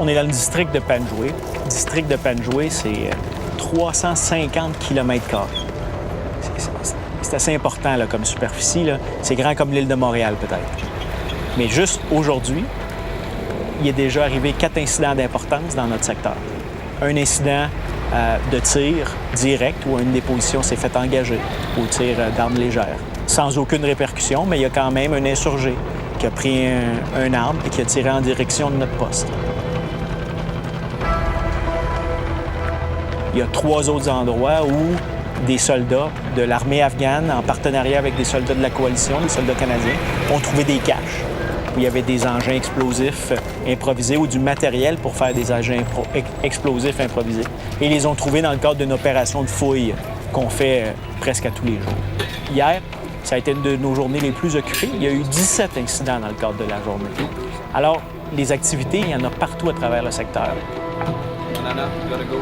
On est dans le district de Panjwai. Le district de Panjwai, c'est 350 km². C'est assez important là, comme superficie. Là. C'est grand comme l'île de Montréal, peut-être. Mais juste aujourd'hui, il est déjà arrivé 4 incidents d'importance dans notre secteur. Un incident de tir direct où une déposition s'est fait engager au tir d'armes légères, sans aucune répercussion, mais il y a quand même un insurgé qui a pris un arme et qui a tiré en direction de notre poste. Il y a 3 autres endroits où des soldats de l'armée afghane, en partenariat avec des soldats de la coalition, des soldats canadiens, ont trouvé des caches où il y avait des engins explosifs improvisés ou du matériel pour faire des engins explosifs improvisés. Et ils les ont trouvés dans le cadre d'une opération de fouille qu'on fait presque à tous les jours. Hier, ça a été une de nos journées les plus occupées. Il y a eu 17 incidents dans le cadre de la journée. Alors, les activités, il y en a partout à travers le secteur. Nana, you gotta go.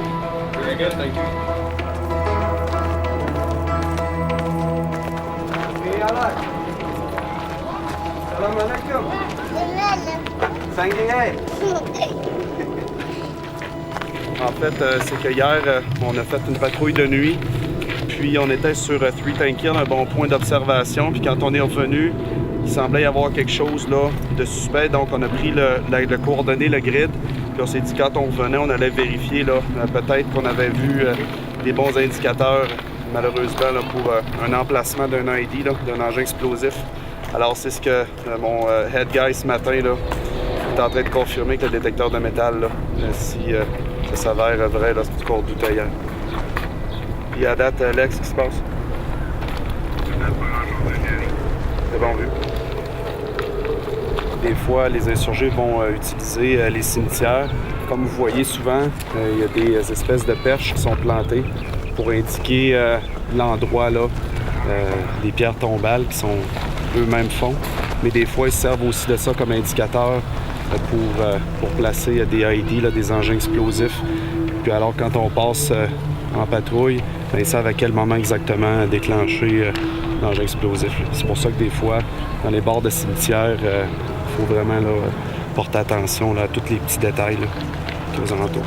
Very good, thank you. Salam alaikum. En fait, c'est que hier, on a fait une patrouille de nuit, puis on était sur Three Tank Hill, un bon point d'observation, puis quand on est revenu, il semblait y avoir quelque chose là, de suspect, donc on a pris le coordonné, le grid, puis on s'est dit quand on revenait, on allait vérifier, là, peut-être qu'on avait vu des bons indicateurs, malheureusement, là, pour un emplacement d'un ID, d'un engin explosif. Alors c'est ce que mon head guy ce matin là, est en train de confirmer que le détecteur de métal, là, si ça s'avère vrai, là, c'est du cours doutait hier. Puis à date, Alex, qu'est-ce qui se passe? C'est bon vu. Des fois, les insurgés vont utiliser les cimetières. Comme vous voyez souvent, il y a des espèces de perches qui sont plantées pour indiquer l'endroit là, des pierres tombales qui sont eux-mêmes font. Mais des fois, ils servent aussi de ça comme indicateur pour placer des ID, là, des engins explosifs. Puis alors, quand on passe en patrouille, bien, ils savent à quel moment exactement déclencher l'engin explosif. C'est pour ça que des fois, dans les bords de cimetières, il faut vraiment là, porter attention là, à tous les petits détails là, qui aux alentours.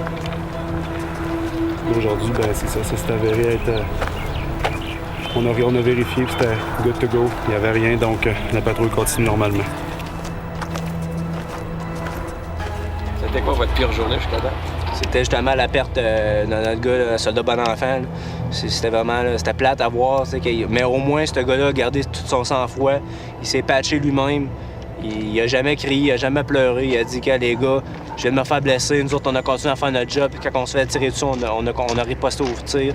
Aujourd'hui, ben, c'est ça, ça s'est avéré être... On a vérifié que c'était good to go. Il n'y avait rien, donc la patrouille continue normalement. C'était quoi votre pire journée jusqu'à date? C'était justement la perte de notre gars, le soldat bon enfant. C'était vraiment c'était plate à voir. Mais au moins, ce gars-là a gardé tout son sang-froid. Il s'est patché lui-même. Il a jamais crié, il a jamais pleuré. Il a dit que les gars, je viens de me faire blesser. Nous autres, on a continué à faire notre job. Puis quand on se fait tirer dessus, on a riposté au tir.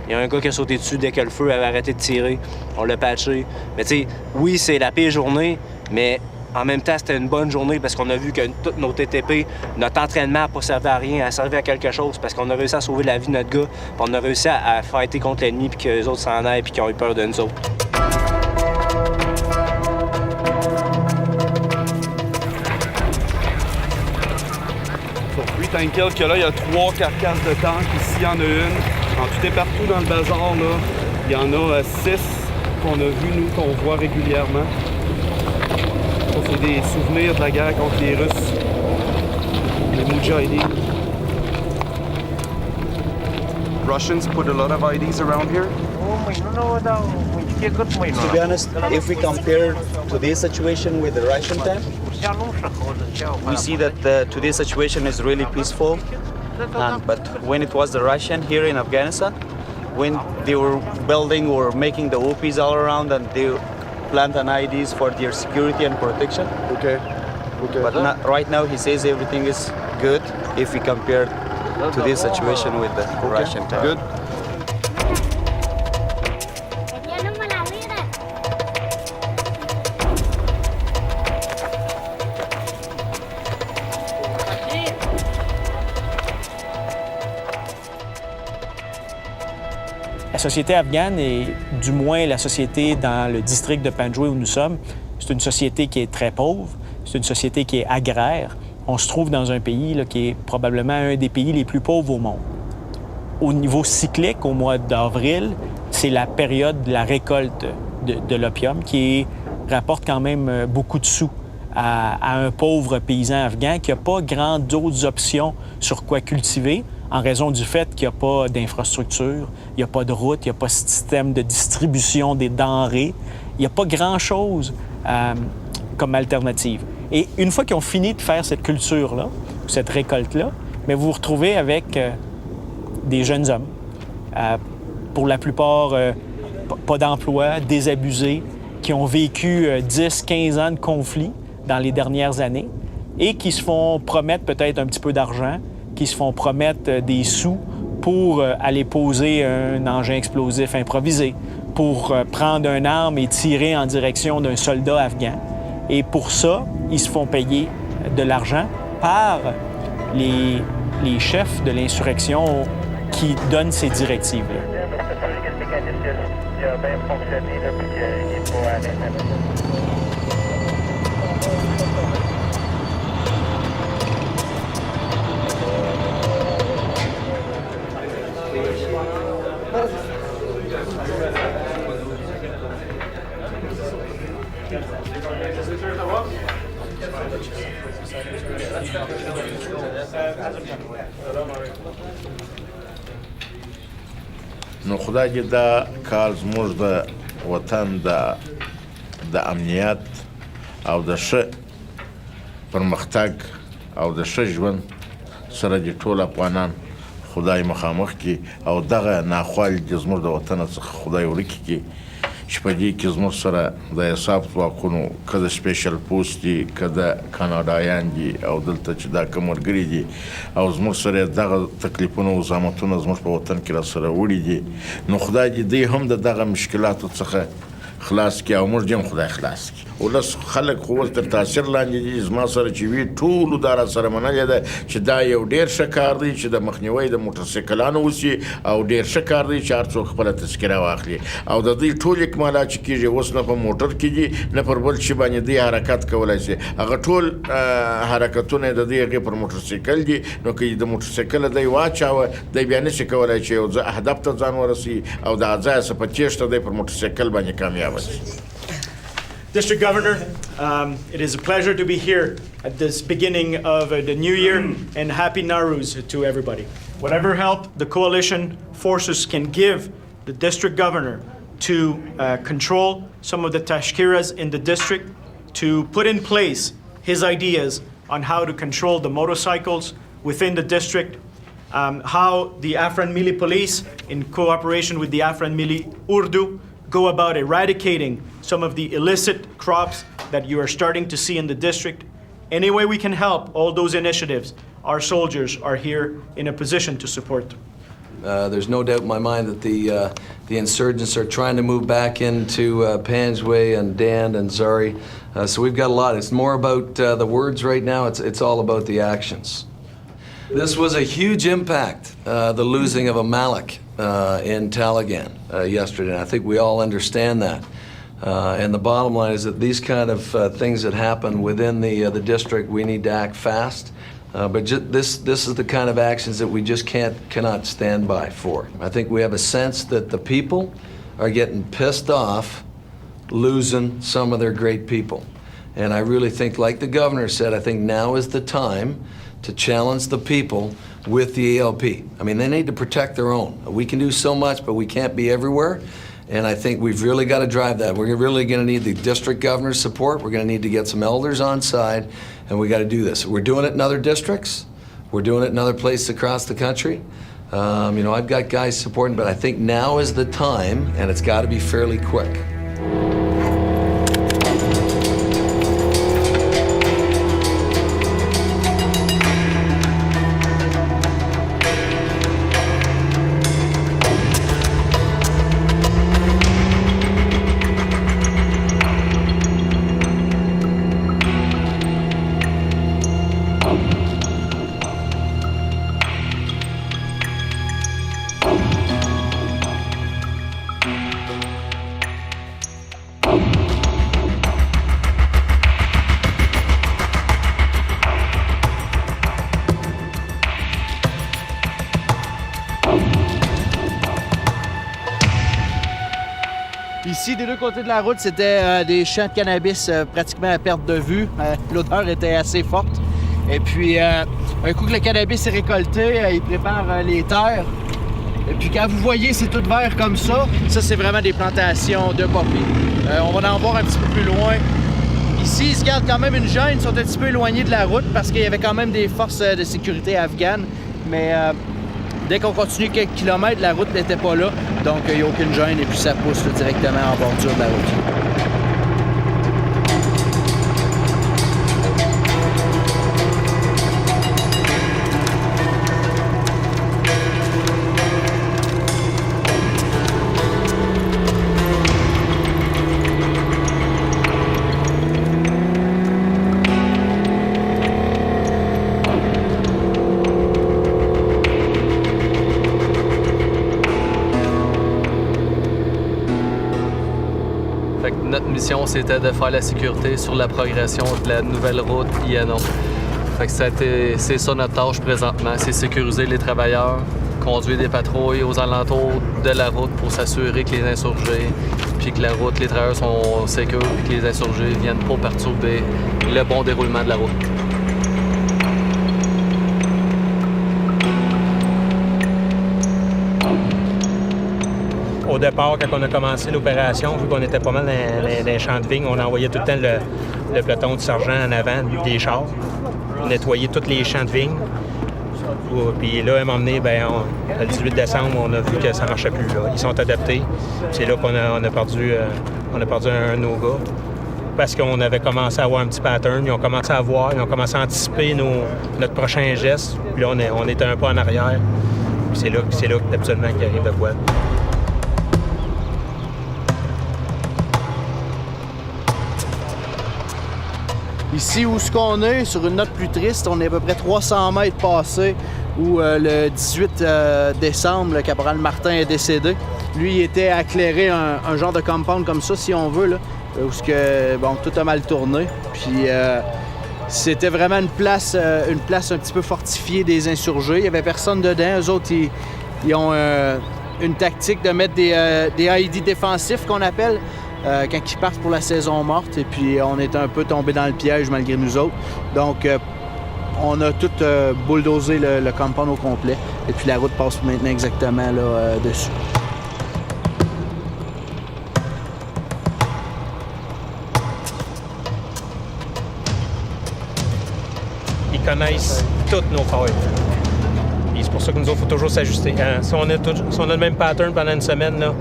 Il y a un gars qui a sauté dessus dès que le feu avait arrêté de tirer. On l'a patché. Mais tu sais, oui, c'est la pire journée, mais en même temps, c'était une bonne journée parce qu'on a vu que tous nos TTP, notre entraînement n'a pas servi à rien, a servi à quelque chose parce qu'on a réussi à sauver la vie de notre gars, puis on a réussi à fighter contre l'ennemi, puis que les autres s'en aillent, puis qu'ils ont eu peur de nous autres. Sur Three Tank Hill, que là, il y a 3 carcasses de tanks. Ici, il y en a une. En tout et partout dans le bazar, là, il y en a 6 qu'on a vus, nous, qu'on voit régulièrement. Ça, c'est des souvenirs de la guerre contre les Russes, les Moudjahideen. Russians put a lot of IDs around here. To be honest, if we compare today's situation with the Russian time, we see that today's situation is really peaceful. But when it was the Russian here in Afghanistan, when they were building or making the OPs all around and they plant an IDs for their security and protection. Okay. But right now he says everything is good if we compare today's situation with the Russian time. Good. La société afghane, et du moins la société dans le district de Panjwai où nous sommes, c'est une société qui est très pauvre, c'est une société qui est agraire. On se trouve dans un pays là, qui est probablement un des pays les plus pauvres au monde. Au niveau cyclique, au mois d'avril, c'est la période de la récolte de l'opium qui rapporte quand même beaucoup de sous à un pauvre paysan afghan qui n'a pas grand d'autres options sur quoi cultiver en raison du fait qu'il n'y a pas d'infrastructure, il n'y a pas de route, il n'y a pas de système de distribution des denrées, il n'y a pas grand-chose comme alternative. Et une fois qu'ils ont fini de faire cette culture-là, cette récolte-là, bien, vous vous retrouvez avec des jeunes hommes, pour la plupart pas d'emploi, désabusés, qui ont vécu 10-15 ans de conflit dans les dernières années et qui se font promettre peut-être un petit peu d'argent, qui se font promettre des sous pour aller poser un engin explosif improvisé, pour prendre une arme et tirer en direction d'un soldat afghan. Et pour ça, ils se font payer de l'argent par les chefs de l'insurrection qui donnent ces directives-là. نو خدای دې دا کال زموږ د وطن د امنیت او د ښه پرمختګ او د ښه ژوند سره د ټول افغانان خدای مخامخ کی او دغه ناخوالې د زموږ د وطن څخه خدای ورکي کی چې په دې کې زموږ سره د حساب ځواکونو که د سپیشل پوسټ دي که د کاناډایان دي او دلته چې دا کوم ملګري دي او زموږ سره دغه تکلیفونه او زحمتونه زموږ په وطن کې راسره وړي دي نو خدای دې دوی هم د دغه مشکلاتو څخه خلاص کی او موږ هم خدای خلاص کی ولس خلک خو تر تاثیر لاندې دي زما سره چې وي ټولو دا راسره منلې ده چې دا یو ډېر ښه کار دی چې د مخنیوي د موټرسایکلانو وشي او ډېر ښه کار دی چې هر څوک خپله تذکره واخلي او د دوی ټول اکمالات چې کېږي اوس نه په موټر کې دي نه پر بل شي باندې دوی حرکت کولی شي هغه ټول حرکتونه د دوی هغې پر موټرسایکل دي نو که د موټرسایکله دی واچاوه دی بیا نشي کولی چې یو هدف ته ځان ورسوي او د ځایه څه په تېښته دی پر موټرسایکل باندې کامیابه شي. District Governor, it is a pleasure to be here at this beginning of the new year, and happy Nowruz to everybody. Whatever help the coalition forces can give the district governor to control some of the tashkiras in the district, to put in place his ideas on how to control the motorcycles within the district, how the Afran Mili police, in cooperation with the Afran Mili Urdu, go about eradicating some of the illicit crops that you are starting to see in the district. Any way we can help all those initiatives, our soldiers are here in a position to support them. There's no doubt in my mind that the insurgents are trying to move back into Panjwai and Dand and Zari. So we've got a lot. It's more about the words right now. It's all about the actions. This was a huge impact, the losing of a Malik in Taligan yesterday. And I think we all understand that. And the bottom line is that these kind of things that happen within the district, we need to act fast. But this is the kind of actions that we just cannot stand by for. I think we have a sense that the people are getting pissed off losing some of their great people. And I really think, like the governor said, I think now is the time to challenge the people with the ALP. I mean, they need to protect their own. We can do so much, but we can't be everywhere. And I think we've really got to drive that. We're really going to need the district governor's support. We're going to need to get some elders on side, and we got to do this. We're doing it in other districts. We're doing it in other places across the country. You know, I've got guys supporting, but I think now is the time, and it's got to be fairly quick. Ici, des deux côtés de la route, c'était des champs de cannabis pratiquement à perte de vue. L'odeur était assez forte. Et puis, un coup que le cannabis est récolté, ils préparent les terres. Et puis quand vous voyez, c'est tout vert comme ça c'est vraiment des plantations de poppy. On va en voir un petit peu plus loin. Ici, ils se gardent quand même une gêne, ils sont un petit peu éloignés de la route parce qu'il y avait quand même des forces de sécurité afghanes. Mais dès qu'on continue quelques kilomètres, la route n'était pas là. Donc il n'y a aucune gêne et puis ça pousse là, directement en bordure de la route. Notre mission, c'était de faire la sécurité sur la progression de la nouvelle route INO. C'est ça notre tâche présentement, c'est sécuriser les travailleurs, conduire des patrouilles aux alentours de la route pour s'assurer que les insurgés, puis que la route, les travailleurs sont sécures, puis que les insurgés viennent pas perturber le bon déroulement de la route. Au départ, quand on a commencé l'opération, vu qu'on était pas mal dans les champs de vigne, on envoyait tout le temps le peloton de sergent en avant des chars, nettoyer tous les champs de vigne. Puis là, à un moment donné, le 18 décembre, on a vu que ça ne marchait plus. Là. Ils sont adaptés. C'est là qu'on a perdu un de nos gars. Parce qu'on avait commencé à avoir un petit pattern. Ils ont commencé à voir, ils ont commencé à anticiper notre prochain geste. Puis là, on était un peu en arrière. Puis c'est là habituellement qu'il arrive de quoi. Ici où ce qu'on est, sur une note plus triste, on est à peu près 300 mètres passés où le 18 décembre, le caporal Martin est décédé. Lui, il était à éclairer un genre de compound comme ça, si on veut, là, où tout a mal tourné. Puis c'était vraiment une place un petit peu fortifiée des insurgés. Il n'y avait personne dedans. Eux autres, ils ont une tactique de mettre des IED défensifs qu'on appelle. Quand ils partent pour la saison morte, et puis on est un peu tombé dans le piège malgré nous autres. Donc, on a tout bulldozé le compound au complet, et puis la route passe maintenant exactement là, dessus. Ils connaissent toutes nos failles. Et c'est pour ça que nous autres, il faut toujours s'ajuster. Si on a le même pattern pendant une semaine, là,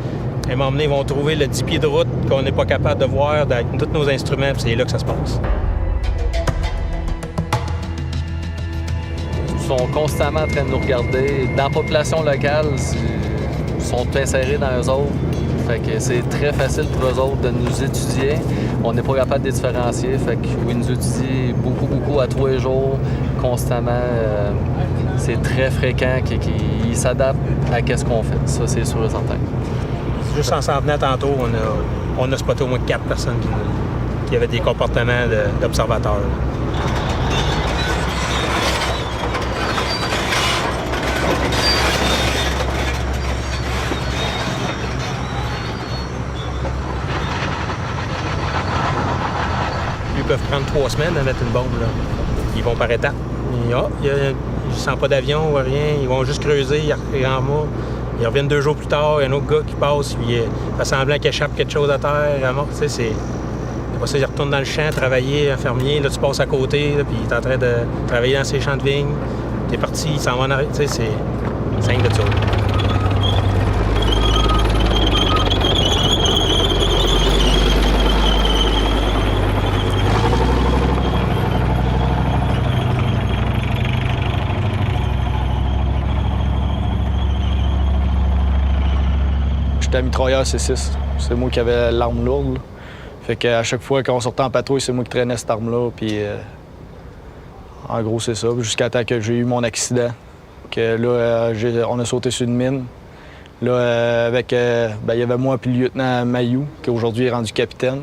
à un moment donné, ils vont trouver le 10 pieds de route qu'on n'est pas capable de voir avec tous nos instruments, puis c'est là que ça se passe. Ils sont constamment en train de nous regarder. Dans la population locale, ils sont insérés dans eux autres. Fait que c'est très facile pour eux autres de nous étudier. On n'est pas capable de les différencier. Fait qu'ils nous étudient beaucoup à 3 jours, constamment. C'est très fréquent qu'ils s'adaptent à ce qu'on fait. Ça, c'est sûr et certain. Juste en s'en venant tantôt, on a spoté au moins 4 personnes qui avaient des comportements d'observateurs. Ils peuvent prendre 3 semaines à mettre une bombe. Là. Ils vont par étapes. Ils ne sentent pas d'avion ou rien. Ils vont juste creuser, ils ramassent. Ils reviennent 2 jours plus tard, il y a un autre gars qui passe, puis il fait semblant qu'il échappe quelque chose à terre. Tu sais, après ça, il retourne dans le champ, travailler, un fermier. Là, tu passes à côté, là, puis il est en train de travailler dans ses champs de vigne. T'es parti, il s'en va en arrière. Tu sais, c'est rien de ça. J'étais mitrailleur C6. C'est moi qui avais l'arme lourde. Là. Fait qu'à chaque fois qu'on sortait en patrouille, c'est moi qui traînais cette arme-là. Puis en gros, c'est ça. Jusqu'à temps que j'ai eu mon accident. Que là, on a sauté sur une mine. Là, il y avait moi et le lieutenant Mayou, qui aujourd'hui est rendu capitaine.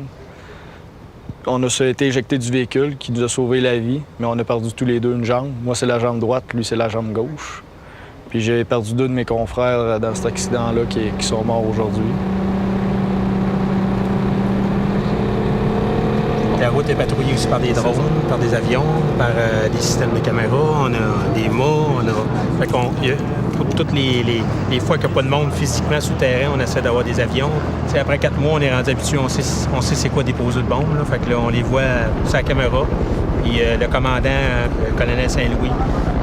On a été éjecté du véhicule, qui nous a sauvé la vie, mais on a perdu tous les deux une jambe. Moi, c'est la jambe droite, lui, c'est la jambe gauche. Puis j'ai perdu 2 de mes confrères dans cet accident-là qui sont morts aujourd'hui. Tout est patrouillé aussi par des drones, par des avions, par des systèmes de caméras. On a des mâts, Fait pour toutes les fois qu'il n'y a pas de monde physiquement sous terrain, on essaie d'avoir des avions. T'sais, après 4 mois, on est rendu habitué, on sait c'est quoi déposer de bombes. Là. Fait que là, on les voit sur la caméra. Puis le commandant, le colonel Saint-Louis,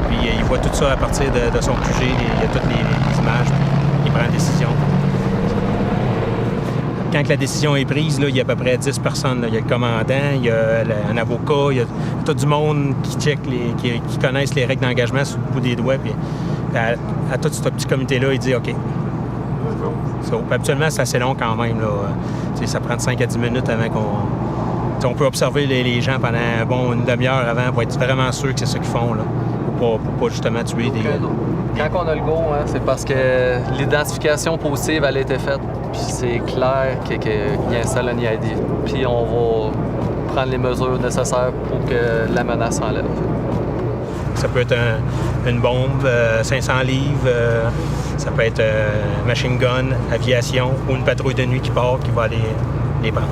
puis il voit tout ça à partir de son QG. Il y a toutes les images, puis il prend une décision. Quand la décision est prise, là, il y a à peu près 10 personnes. Là. Il y a le commandant, il y a un avocat, il y a tout du monde qui check, qui connaissent les règles d'engagement sur le bout des doigts. Puis à tout ce petit comité-là, il dit OK. Habituellement, c'est assez long quand même. Là. Ça prend de 5 à 10 minutes avant qu'on... On peut observer les gens pendant une demi-heure avant pour être vraiment sûr que c'est ça qu'ils font. Là. Pour pas justement tuer des... Quand on a le go, hein, c'est parce que l'identification positive, elle a été faite. Puis c'est clair qu'il installe un IID. Puis on va prendre les mesures nécessaires pour que la menace s'enlève. Ça peut être une bombe, 500 livres, ça peut être machine gun, aviation ou une patrouille de nuit qui part, qui va aller les prendre.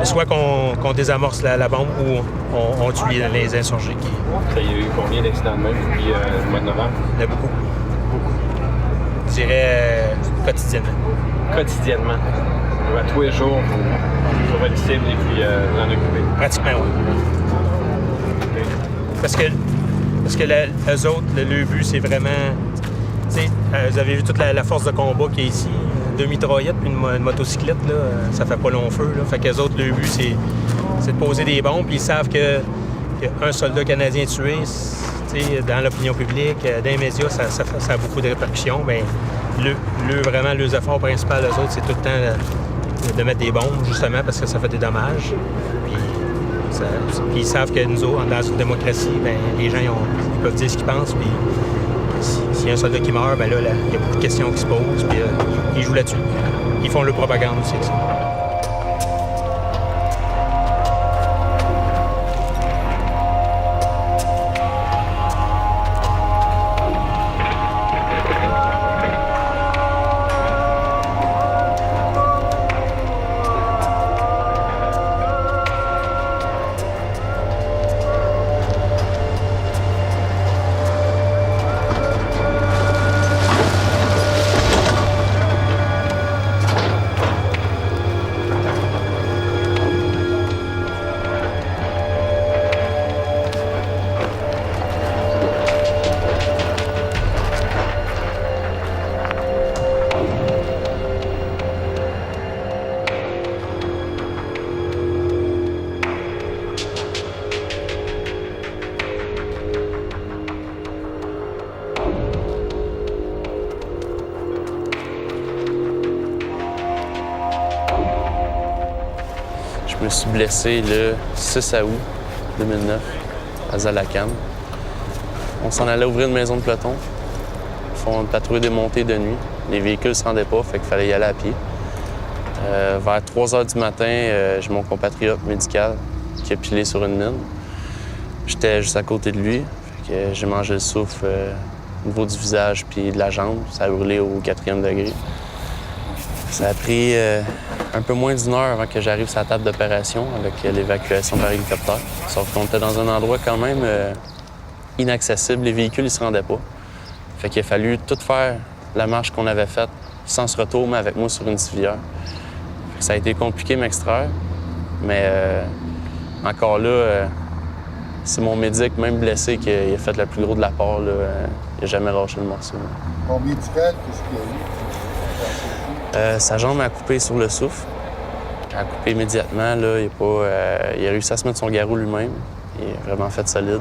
Soit qu'on désamorce la bombe ou on tue les insurgés. Il y a eu combien d'accidents de même depuis le mois de novembre? Il y en a beaucoup. Je dirais quotidiennement. Quotidiennement? À tous les jours, vous trouvez une cible et puis l'en occuper? Pratiquement, oui. Okay. Parce que eux autres, le but, c'est vraiment... vous avez vu toute la force de combat qui est ici. 2 mitraillettes puis une motocyclette, là, ça fait pas long feu. Là. Fait qu'eux autres, le but, c'est de poser des bombes. Puis ils savent qu'un soldat canadien tué, dans l'opinion publique, dans les médias, ça a beaucoup de répercussions. Bien, vraiment, leurs efforts principaux, eux autres, c'est tout le temps de mettre des bombes, justement, parce que ça fait des dommages. Puis ils savent que nous autres, dans une démocratie, bien, les gens ils peuvent dire ce qu'ils pensent. Puis s'il y a un soldat qui meurt, bien là, il y a beaucoup de questions qui se posent. Puis ils jouent là-dessus. Ils font leur propagande aussi. Ça. Je me suis blessé le 6 août 2009 à Zalacan. On s'en allait ouvrir une maison de peloton. Ils font une patrouille démontée de nuit. Les véhicules ne se rendaient pas, fait qu'il fallait y aller à pied. Vers 3 h du matin, j'ai mon compatriote médical qui a pilé sur une mine. J'étais juste à côté de lui, fait que j'ai mangé le souffle au niveau du visage puis de la jambe. Ça a brûlé au 4e degré. Ça a pris un peu moins d'1 heure avant que j'arrive sur la table d'opération avec l'évacuation par hélicoptère. Sauf qu'on était dans un endroit quand même inaccessible. Les véhicules, ils se rendaient pas. Fait qu'il a fallu tout faire la marche qu'on avait faite sans se retourner avec moi sur une civière. Ça a été compliqué m'extraire, mais encore là, c'est mon médic, même blessé, qui a fait le plus gros de la part. Là. Il n'a jamais lâché le morceau. Combien de frères, qu'est-ce qu'il y a eu? Sa jambe a coupé sur le souffle. Elle a coupé immédiatement. Là, il a réussi à se mettre son garrot lui-même. Il est vraiment fait solide.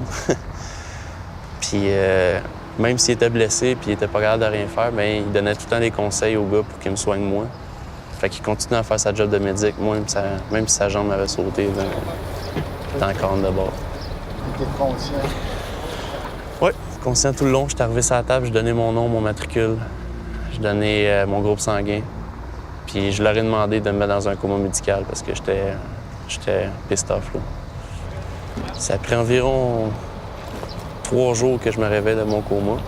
Puis même s'il était blessé et il était pas capable de rien faire, bien, il donnait tout le temps des conseils au gars pour qu'il me soigne moi. Fait qu'il continuait à faire sa job de médic, moi, même si sa jambe avait sauté dans la corne de bord. Tu étais conscient? Oui, conscient tout le long. J'étais arrivé sur la table, je donnais mon nom, mon matricule. Je donnais mon groupe sanguin. Puis je leur ai demandé de me mettre dans un coma médical parce que j'étais pissed off. Là. Ça a pris environ 3 jours que je me réveille de mon coma.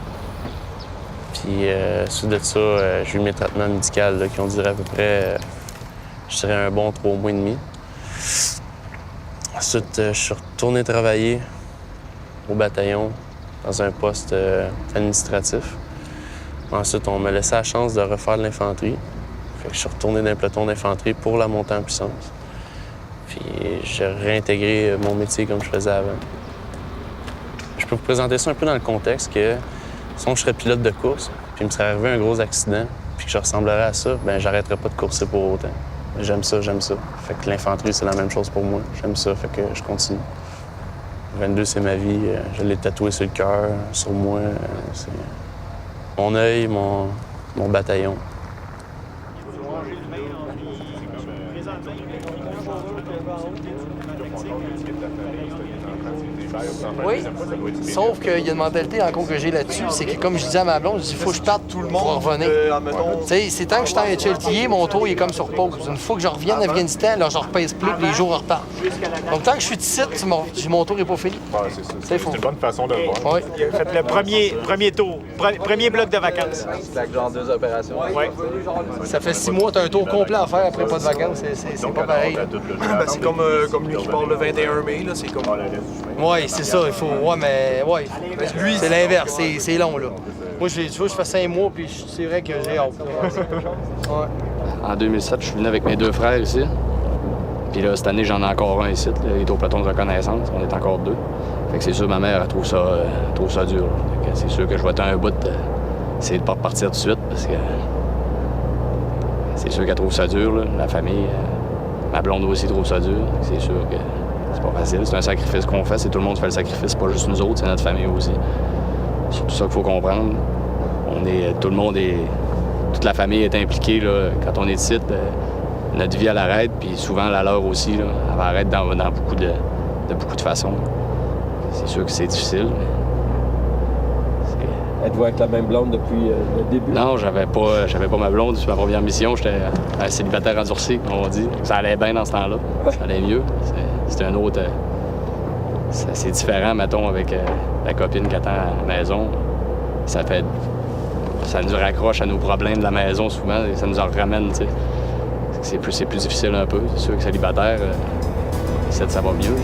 Puis suite de ça, j'ai eu mes traitements médicaux là, qui ont duré à peu près, je dirais, un bon 3 mois et demi. Ensuite, je suis retourné travailler au bataillon dans un poste administratif. Ensuite, on m'a laissé la chance de refaire de l'infanterie. Fait que je suis retourné dans un peloton d'infanterie pour la montée en puissance. Puis j'ai réintégré mon métier comme je faisais avant. Je peux vous présenter ça un peu dans le contexte que, sinon je serais pilote de course, puis il me serait arrivé un gros accident, puis que je ressemblerais à ça, bien j'arrêterais pas de courser pour autant. J'aime ça, j'aime ça. Fait que l'infanterie, c'est la même chose pour moi. J'aime ça, fait que je continue. 22, c'est ma vie. Je l'ai tatoué sur le cœur, sur moi. C'est mon œil, mon bataillon. Oui, sauf qu'il y a une mentalité encore que j'ai là-dessus, c'est que comme je disais à ma blonde, je dis il faut que je parte tout le monde pour revenir. Tu sais, c'est tant que je suis en HLTA, mon tour il est comme sur pause. Une fois que je reviens d'Afghanistan, là je repèse plus, puis les jours repartent. Donc tant que je suis ici, mon tour n'est pas fini. Ouais, c'est une bonne façon de le voir. Oui. Faites le premier tour, premier bloc de vacances. C'est genre 2 opérations. Oui. Ça fait 6 mois, tu as un tour complet à faire après pas de vacances, c'est pas pareil. C'est comme lui qui part le 21 mai, là, c'est comme... Oui, c'est ça, il faut. Ouais, mais ouais. Lui, c'est l'inverse, c'est long, là. Moi, tu vois, je fais 5 mois, puis c'est vrai que j'ai hâte. Ouais. En 2007, je suis venu avec mes 2 frères ici. Puis là, cette année, j'en ai encore un ici. Là. Il est au peloton de reconnaissance. On est encore 2. Fait que c'est sûr, ma mère, elle trouve ça dur. C'est sûr que je vais être un bout d'essayer de pas repartir tout de suite, parce que c'est sûr qu'elle trouve ça dur, là. La famille, ma blonde aussi trouve ça dur. C'est sûr que c'est pas facile. C'est un sacrifice qu'on fait. C'est tout le monde qui fait le sacrifice. C'est pas juste nous autres, c'est notre famille aussi. C'est surtout ça qu'il faut comprendre. Tout le monde est... Toute la famille est impliquée, là. Quand on est ici, notre vie, elle arrête, puis souvent la leur aussi, là. Elle va arrêter dans beaucoup de façons. C'est sûr que c'est difficile. Êtes-vous avec la même blonde depuis le début? Non, j'avais pas ma blonde sur ma première mission. J'étais un célibataire endurci, comme on dit. Ça allait bien dans ce temps-là. Ça allait mieux. C'était un autre... C'est différent, mettons, avec la copine qui attend à la maison. Ça nous raccroche à nos problèmes de la maison souvent et ça nous en ramène, tu sais. C'est plus difficile un peu. C'est sûr que célibataire, ça va mieux.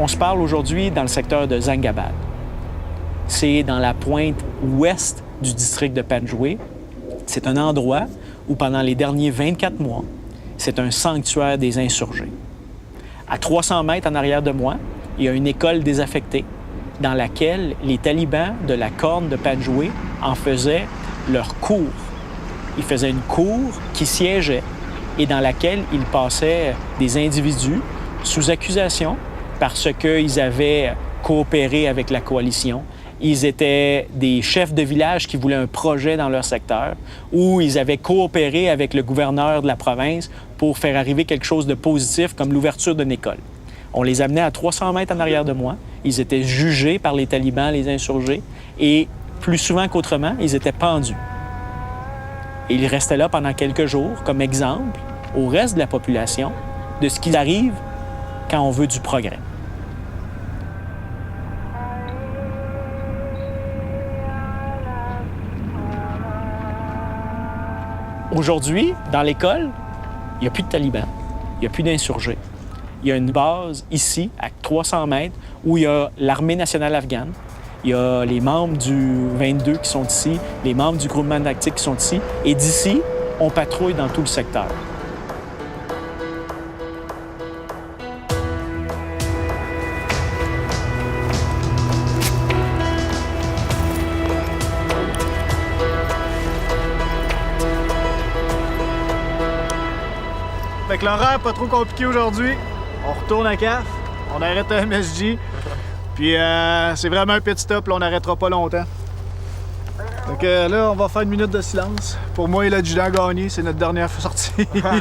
On se parle aujourd'hui dans le secteur de Zangabad. C'est dans la pointe ouest du district de Panjwai. C'est un endroit où, pendant les derniers 24 mois, c'est un sanctuaire des insurgés. À 300 mètres en arrière de moi, il y a une école désaffectée dans laquelle les talibans de la corne de Panjwai en faisaient leur cour. Ils faisaient une cour qui siégeait et dans laquelle ils passaient des individus sous accusation parce qu'ils avaient coopéré avec la coalition. Ils étaient des chefs de village qui voulaient un projet dans leur secteur ou ils avaient coopéré avec le gouverneur de la province pour faire arriver quelque chose de positif comme l'ouverture d'une école. On les amenait à 300 mètres en arrière de moi. Ils étaient jugés par les talibans, les insurgés, et plus souvent qu'autrement, ils étaient pendus. Et ils restaient là pendant quelques jours comme exemple au reste de la population de ce qui arrive quand on veut du progrès. Aujourd'hui, dans l'école, il n'y a plus de talibans, il n'y a plus d'insurgés. Il y a une base ici, à 300 mètres, où il y a l'armée nationale afghane. Il y a les membres du 22 qui sont ici, les membres du groupement tactique qui sont ici. Et d'ici, on patrouille dans tout le secteur. Fait que l'horaire pas trop compliqué aujourd'hui. On retourne à CAF, on arrête à MSG. Puis c'est vraiment un petit stop, là, on n'arrêtera pas longtemps. Donc là, on va faire une minute de silence. Pour moi et l'adjudant Gagné, c'est notre dernière sortie. C'est la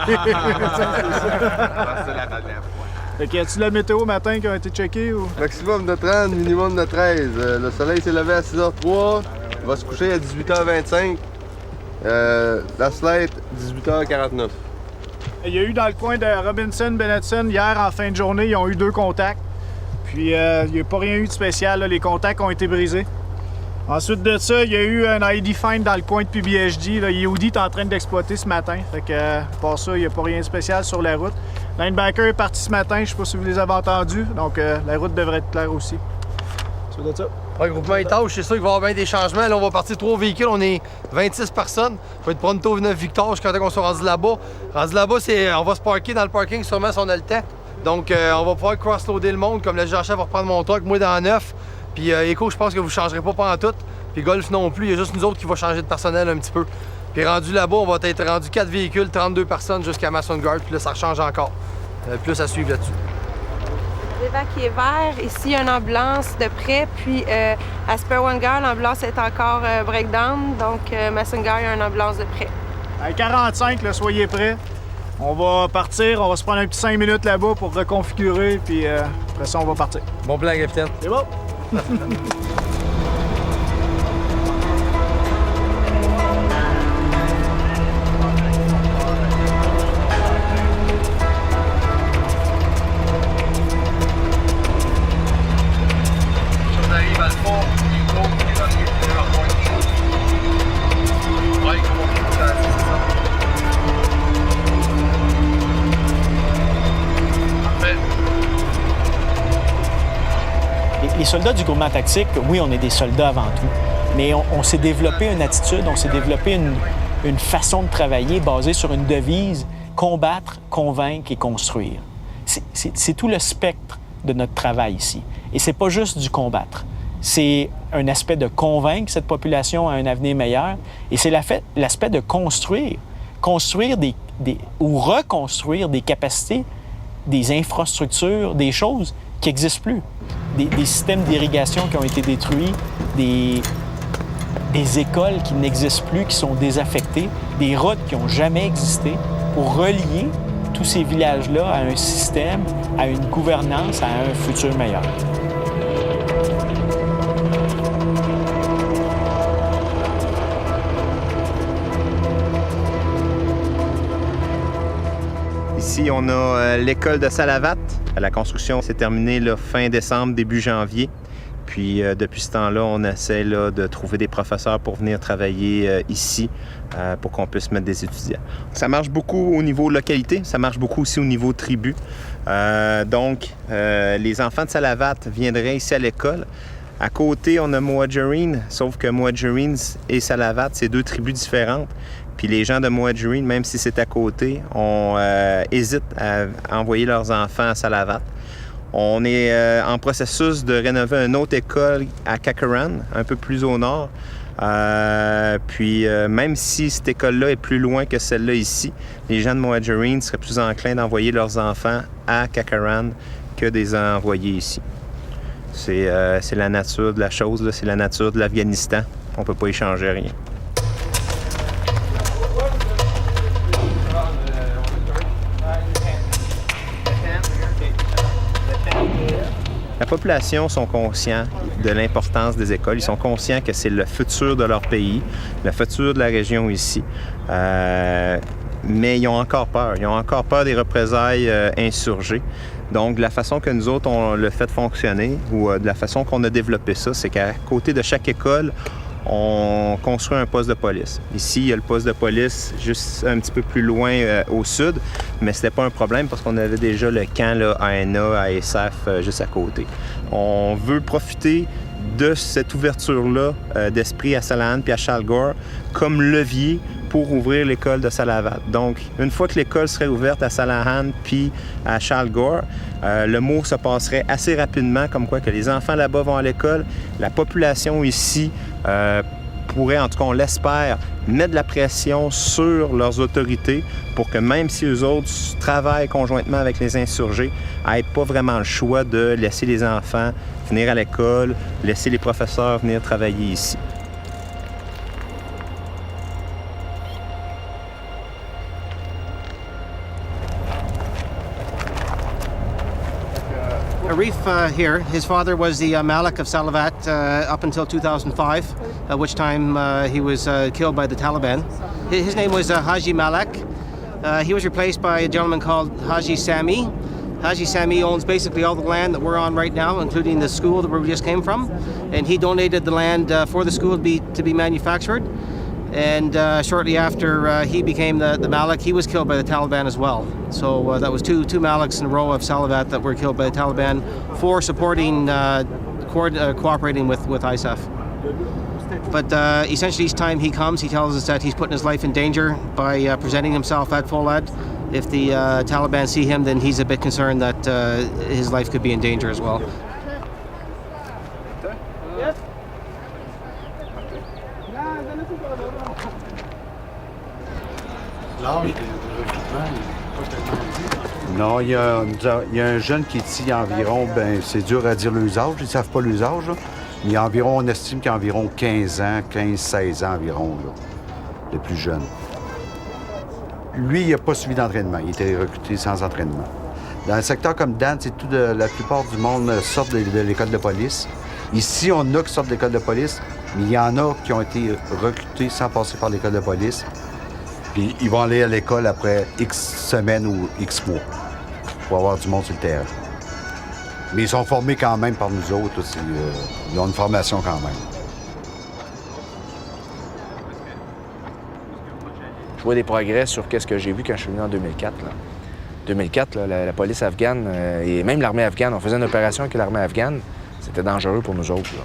dernière fois. Fait que, y-tu la météo matin qui a été checkée ou? Maximum de 30, minimum de 13. Le soleil s'est levé à 6h03. Il va se coucher à 18h25. La slate, 18h49. Il y a eu dans le coin de Robinson, Bennetson, hier en fin de journée, ils ont eu 2 contacts. Puis il n'y a pas rien eu de spécial, là. Les contacts ont été brisés. Ensuite de ça, il y a eu un ID find dans le coin de PBHD. Là. Yehudi est en train d'exploiter ce matin. Fait que, pour ça, il n'y a pas rien de spécial sur la route. Linebacker est parti ce matin, je ne sais pas si vous les avez entendus. Donc la route devrait être claire aussi. C'est de ça. Le groupement étage, c'est sûr qu'il va y avoir bien des changements. Là, on va partir 3 véhicules, on est 26 personnes. Il va être pronto 9 Victor jusqu'à temps qu'on soit rendu là-bas. Rendu là-bas, on va se parker dans le parking sûrement si on a le temps. Donc on va pouvoir cross-loader le monde, comme le gérant-chef va reprendre mon truck, moi dans 9. Puis Echo, je pense que vous ne changerez pas pendant tout. Puis Golf non plus, il y a juste nous autres qui va changer de personnel un petit peu. Puis rendu là-bas, on va être rendu 4 véhicules, 32 personnes jusqu'à Mason Guard, puis là ça change encore. Plus à suivre là-dessus. L'évac est vert. Ici, il y a une ambulance de près. Puis à Spur-One-Gar, l'ambulance est encore breakdown. Donc Mason Guard, il y a une ambulance de près. À 45, là, soyez prêts. On va partir, on va se prendre un petit 5 minutes là-bas pour reconfigurer. Puis après ça, on va partir. Bon plan, capitaine. C'est bon? Les soldats du groupement tactique, oui, on est des soldats avant tout, mais on s'est développé une attitude, on s'est développé une façon de travailler basée sur une devise « combattre, convaincre et construire ». C'est tout le spectre de notre travail ici. Et c'est pas juste du combattre. C'est un aspect de convaincre cette population à un avenir meilleur, et c'est l'aspect de construire ou reconstruire des capacités, des infrastructures, des choses qui n'existent plus. Des systèmes d'irrigation qui ont été détruits, des écoles qui n'existent plus, qui sont désaffectées, des routes qui n'ont jamais existé, pour relier tous ces villages-là à un système, à une gouvernance, à un futur meilleur. Ici, on a l'école de Salavat. La construction s'est terminée fin décembre, début janvier. Puis depuis ce temps-là, on essaie de trouver des professeurs pour venir travailler ici pour qu'on puisse mettre des étudiants. Ça marche beaucoup au niveau localité, ça marche beaucoup aussi au niveau tribu. Donc, les enfants de Salavat viendraient ici à l'école. À côté, on a Moadjirine, sauf que Moadjirine et Salavat, c'est 2 tribus différentes. Puis les gens de Moadjirine, même si c'est à côté, hésitent à envoyer leurs enfants à Salavat. On est en processus de rénover une autre école à Kakaran, un peu plus au nord. Puis même si cette école-là est plus loin que celle-là ici, les gens de Moadjirine seraient plus enclins d'envoyer leurs enfants à Kakaran que de les envoyer ici. C'est la nature de la chose, là. C'est la nature de l'Afghanistan. On ne peut pas y changer rien. La population sont conscients de l'importance des écoles. Ils sont conscients que c'est le futur de leur pays, le futur de la région ici. Mais ils ont encore peur. Ils ont encore peur des représailles insurgées. Donc, de la façon que nous autres, on le fait fonctionner, ou de la façon qu'on a développé ça, c'est qu'à côté de chaque école, on construit un poste de police. Ici, il y a le poste de police juste un petit peu plus loin au sud, mais c'était pas un problème parce qu'on avait déjà le camp là, ANA, ASF juste à côté. On veut profiter de cette ouverture-là d'esprit à Salahan puis à Shalgore comme levier pour ouvrir l'école de Salavat. Donc, une fois que l'école serait ouverte à Salahan puis à Shalgore, le mot se passerait assez rapidement comme quoi que les enfants là-bas vont à l'école, la population ici pourrait, en tout cas on l'espère, mettre de la pression sur leurs autorités pour que même si eux autres travaillent conjointement avec les insurgés, n'aient pas vraiment le choix de laisser les enfants venir à l'école, laisser les professeurs venir travailler ici. Arif here, his father was the Malik of Salavat up until 2005, at which time he was killed by the Taliban. His name was Haji Malak. He was replaced by a gentleman called Haji Sami. Haji Sami owns basically all the land that we're on right now, including the school that we just came from. And he donated the land for the school to be manufactured. And shortly after he became the Malik, he was killed by the Taliban as well. So that was two Maliks in a row of Salavat that were killed by the Taliban for supporting, cooperating with ISAF. But essentially each time he comes, he tells us that he's putting his life in danger by presenting himself at Folad. If the Taliban see him, then he's a bit concerned that his life could be in danger as well. Non, il y a un jeune qui est ici environ, ben c'est dur à dire les âges, ils ne savent pas les âges, là. Il y a environ, on estime qu'il y a environ 15 ans, 15-16 ans environ, là, le plus jeune. Lui, il n'a pas suivi d'entraînement, il était recruté sans entraînement. Dans un secteur comme Dan, c'est tout la plupart du monde sortent de l'école de police. Ici, on a qui sortent de l'école de police, mais il y en a qui ont été recrutés sans passer par l'école de police. Puis ils vont aller à l'école après X semaines ou X mois pour avoir du monde sur le terrain. Mais ils sont formés quand même par nous autres. Ils ont une formation quand même. Je vois des progrès sur ce que j'ai vu quand je suis venu en 2004. Là. 2004, là, la police afghane et même l'armée afghane, on faisait une opération avec l'armée afghane. C'était dangereux pour nous autres. Là.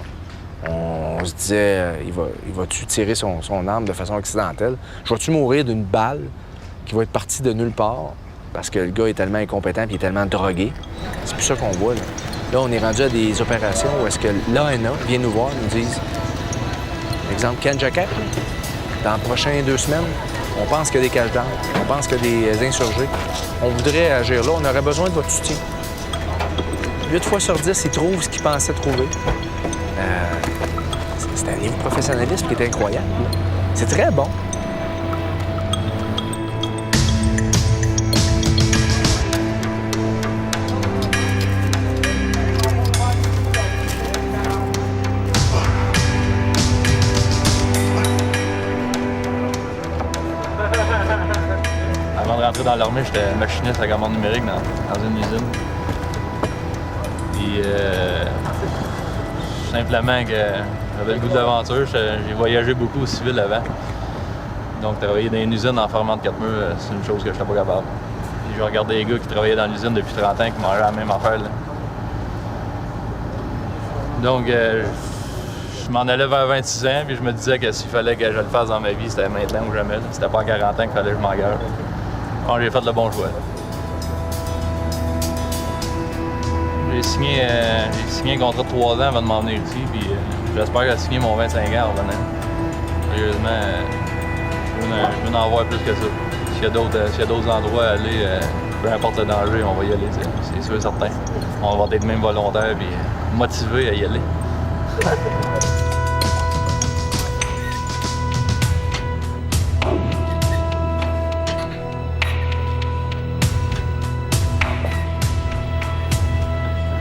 On se disait, il va-tu tirer son arme de façon accidentelle? Je vais-tu mourir d'une balle qui va être partie de nulle part parce que le gars est tellement incompétent et il est tellement drogué? C'est plus ça qu'on voit. Là, on est rendu à des opérations où est-ce que l'ANA vient nous voir, nous disent, exemple, Ken Jacket, dans les prochaines 2 semaines, on pense qu'il y a des caches d'armes, on pense qu'il y a des insurgés. On voudrait agir là, on aurait besoin de votre soutien. 8 fois sur 10, ils trouvent ce qu'ils pensaient trouver. C'est un niveau de professionnalisme qui est incroyable. C'est très bon. Avant de rentrer dans l'armée, j'étais machiniste à commande numérique dans une usine. Puis simplement que j'avais le goût de l'aventure. J'ai voyagé beaucoup au civil avant. Donc travailler dans une usine en fermant de 4 murs, c'est une chose que je n'étais pas capable. Puis je regardais les gars qui travaillaient dans l'usine depuis 30 ans qui mangeaient la même affaire. Là. Donc je m'en allais vers 26 ans, puis je me disais que s'il fallait que je le fasse dans ma vie, c'était maintenant ou jamais. C'était pas à 40 ans qu'il fallait que je m'engage. Bon, j'ai fait le bon choix. J'ai signé un contrat de 3 ans avant de m'en venir ici, puis j'espère que signer mon 25 ans en revenant. Sérieusement, je veux en voir plus que ça. S'il y a d'autres endroits à aller, peu importe le danger, on va y aller, c'est sûr et certain. On va être même volontaire et motivé à y aller.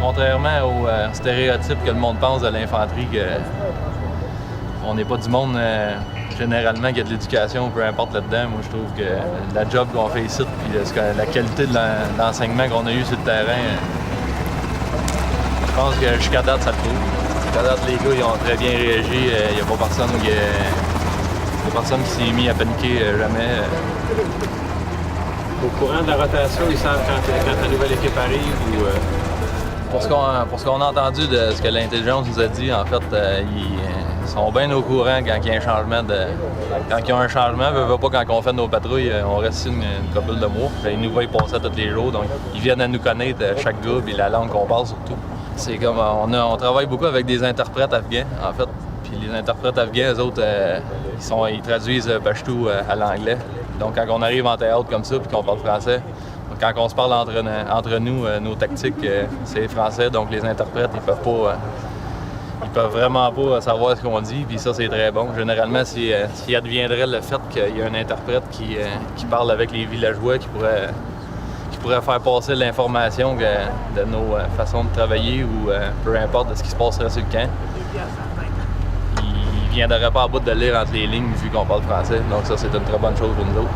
Contrairement aux stéréotypes que le monde pense de l'infanterie, on n'est pas du monde généralement qui a de l'éducation, peu importe là-dedans. Moi, je trouve que la job qu'on fait ici, puis la qualité de l'enseignement qu'on a eu sur le terrain, je pense que jusqu'à date, ça le prouve. Jusqu'à date, les gars, ils ont très bien réagi. Il n'y a pas personne qui s'est mis à paniquer jamais. Au courant de la rotation, ils savent quand la nouvelle équipe arrive ou... Pour ce qu'on a entendu de ce que l'intelligence nous a dit, en fait, ils sont bien au courant quand il y a un changement Quand ils ont un changement, veut pas quand on fait nos patrouilles, on reste ici une couple de mois. Ils nous voient passer tous les jours, donc ils viennent à nous connaître, chaque gars, et la langue qu'on parle surtout. C'est comme, on travaille beaucoup avec des interprètes afghans, en fait. Puis les interprètes afghans, eux autres, ils traduisent pashto à l'anglais. Donc quand on arrive en théâtre comme ça, puis qu'on parle français, quand on se parle entre nous, nos tactiques, c'est français, donc les interprètes, ils peuvent vraiment pas savoir ce qu'on dit, puis ça, c'est très bon. Généralement, s'il adviendrait le fait qu'il y a un interprète qui parle avec les villageois, qui pourrait faire passer l'information de nos façons de travailler ou peu importe de ce qui se passerait sur le camp, il viendrait pas à bout de lire entre les lignes vu qu'on parle français. Donc ça, c'est une très bonne chose pour nous autres.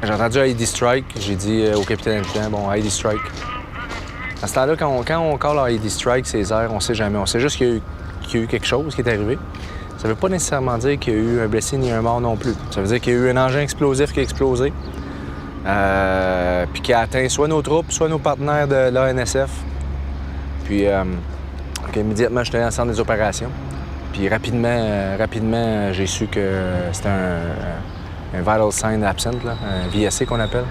J'ai entendu ID Strike, j'ai dit au capitaine adjudant, bon, ID Strike. À ce temps-là, quand on call ID Strike, ces airs, on sait jamais. On sait juste qu'il y a eu quelque chose qui est arrivé. Ça veut pas nécessairement dire qu'il y a eu un blessé ni un mort non plus. Ça veut dire qu'il y a eu un engin explosif qui a explosé, puis qui a atteint soit nos troupes, soit nos partenaires de l'ANSF. Puis, immédiatement, je suis allé dans le centre des opérations. Puis rapidement, j'ai su que c'était un Vital Sign Absent, là, un VSC qu'on appelle.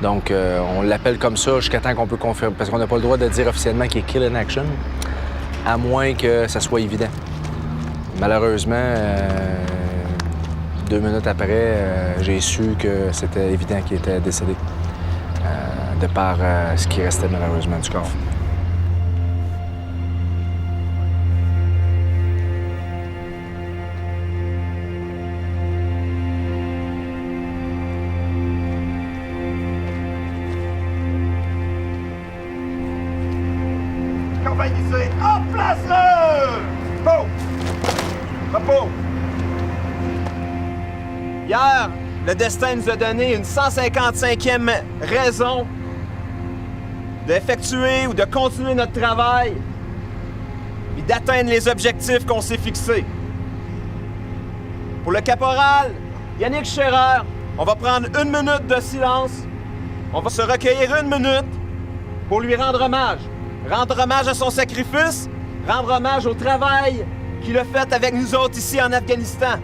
Donc, on l'appelle comme ça jusqu'à temps qu'on peut confirmer, parce qu'on n'a pas le droit de dire officiellement qu'il est Kill in Action, à moins que ça soit évident. Malheureusement, 2 minutes après, j'ai su que c'était évident qu'il était décédé, de par ce qui restait malheureusement du corps. Compagnie, en place là! Repos! Repos! Hier, le destin nous a donné une 155e raison d'effectuer ou de continuer notre travail et d'atteindre les objectifs qu'on s'est fixés. Pour le caporal Yannick Scherer, on va prendre 1 minute de silence. On va se recueillir 1 minute pour lui rendre hommage. Rendre hommage à son sacrifice, rendre hommage au travail qu'il a fait avec nous autres ici en Afghanistan.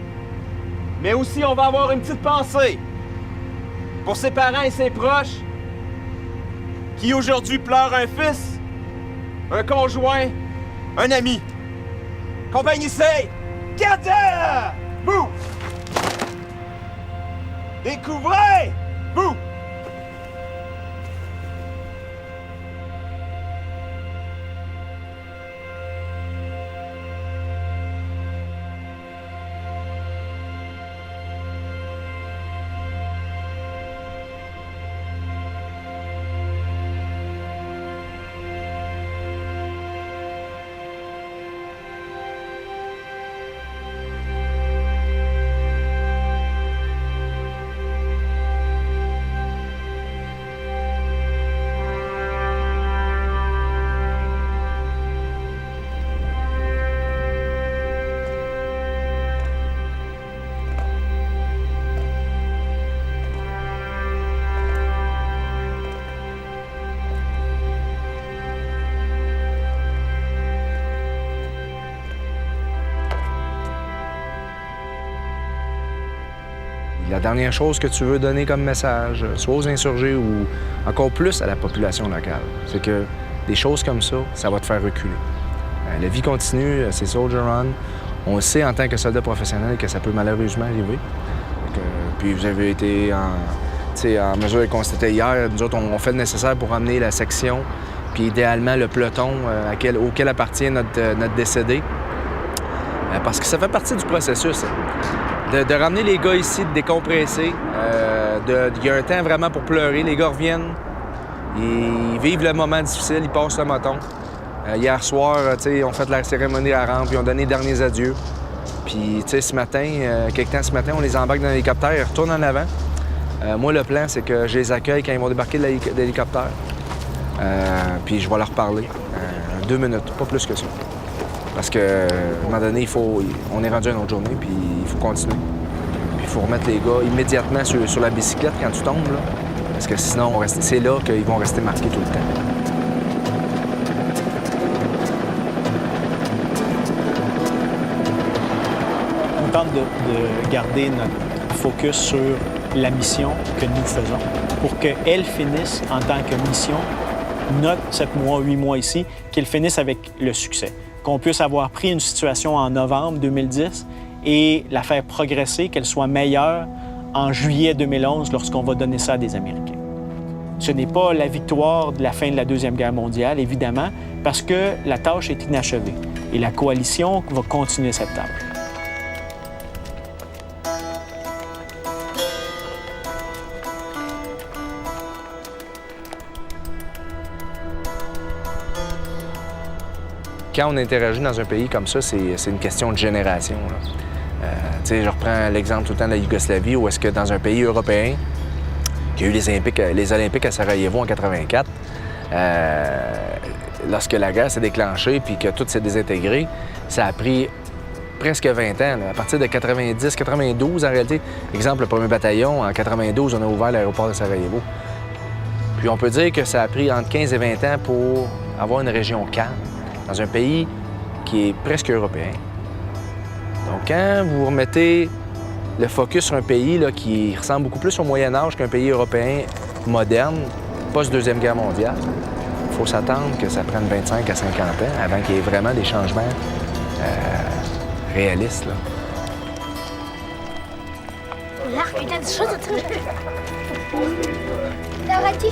Mais aussi, on va avoir une petite pensée pour ses parents et ses proches qui aujourd'hui pleurent un fils, un conjoint, un ami. Compagnie C, cadet! Vous! Découvrez! Vous! La dernière chose que tu veux donner comme message, soit aux insurgés ou encore plus à la population locale, c'est que des choses comme ça va te faire reculer. La vie continue, c'est Soldier On. On sait en tant que soldat professionnel que ça peut malheureusement arriver. Puis vous avez été en mesure de constater hier, nous autres, on fait le nécessaire pour emmener la section, puis idéalement le peloton auquel appartient notre décédé. Parce que ça fait partie du processus. De ramener les gars ici, de décompresser. Il y a un temps vraiment pour pleurer. Les gars reviennent, ils vivent le moment difficile, ils passent le moton. Hier soir, on fait la cérémonie à la rampe, ils ont donné les derniers adieux. Puis, ce matin, quelque temps ce matin, on les embarque dans l'hélicoptère, ils retournent en avant. Moi, le plan, c'est que je les accueille quand ils vont débarquer de l'hélicoptère. Puis je vais leur parler. 2 minutes, pas plus que ça. Parce qu'à un moment donné, on est rendu à une autre journée, puis il faut continuer. Puis il faut remettre les gars immédiatement sur la bicyclette quand tu tombes, là. Parce que sinon, c'est là qu'ils vont rester marqués tout le temps. On tente de garder notre focus sur la mission que nous faisons pour qu'elle finisse en tant que mission, notre 7 mois, 8 mois ici, qu'elle finisse avec le succès. Qu'on puisse avoir pris une situation en novembre 2010 et la faire progresser, qu'elle soit meilleure en juillet 2011 lorsqu'on va donner ça à des Américains. Ce n'est pas la victoire de la fin de la Deuxième Guerre mondiale, évidemment, parce que la tâche est inachevée et la coalition va continuer cette tâche. Quand on interagit dans un pays comme ça, c'est une question de génération. Je reprends l'exemple tout le temps de la Yougoslavie, où est-ce que dans un pays européen, qu'il y a eu les Olympiques à Sarajevo en 84, lorsque la guerre s'est déclenchée puis que tout s'est désintégré, ça a pris presque 20 ans. Là. À partir de 90, 92, en réalité, exemple, le 1er bataillon, en 92, on a ouvert l'aéroport de Sarajevo. Puis on peut dire que ça a pris entre 15 et 20 ans pour avoir une région calme, dans un pays qui est presque européen. Donc quand vous remettez le focus sur un pays là, qui ressemble beaucoup plus au Moyen-Âge qu'un pays européen moderne, post-Deuxième Guerre mondiale, il faut s'attendre que ça prenne 25 à 50 ans avant qu'il y ait vraiment des changements réalistes. Là. Давайте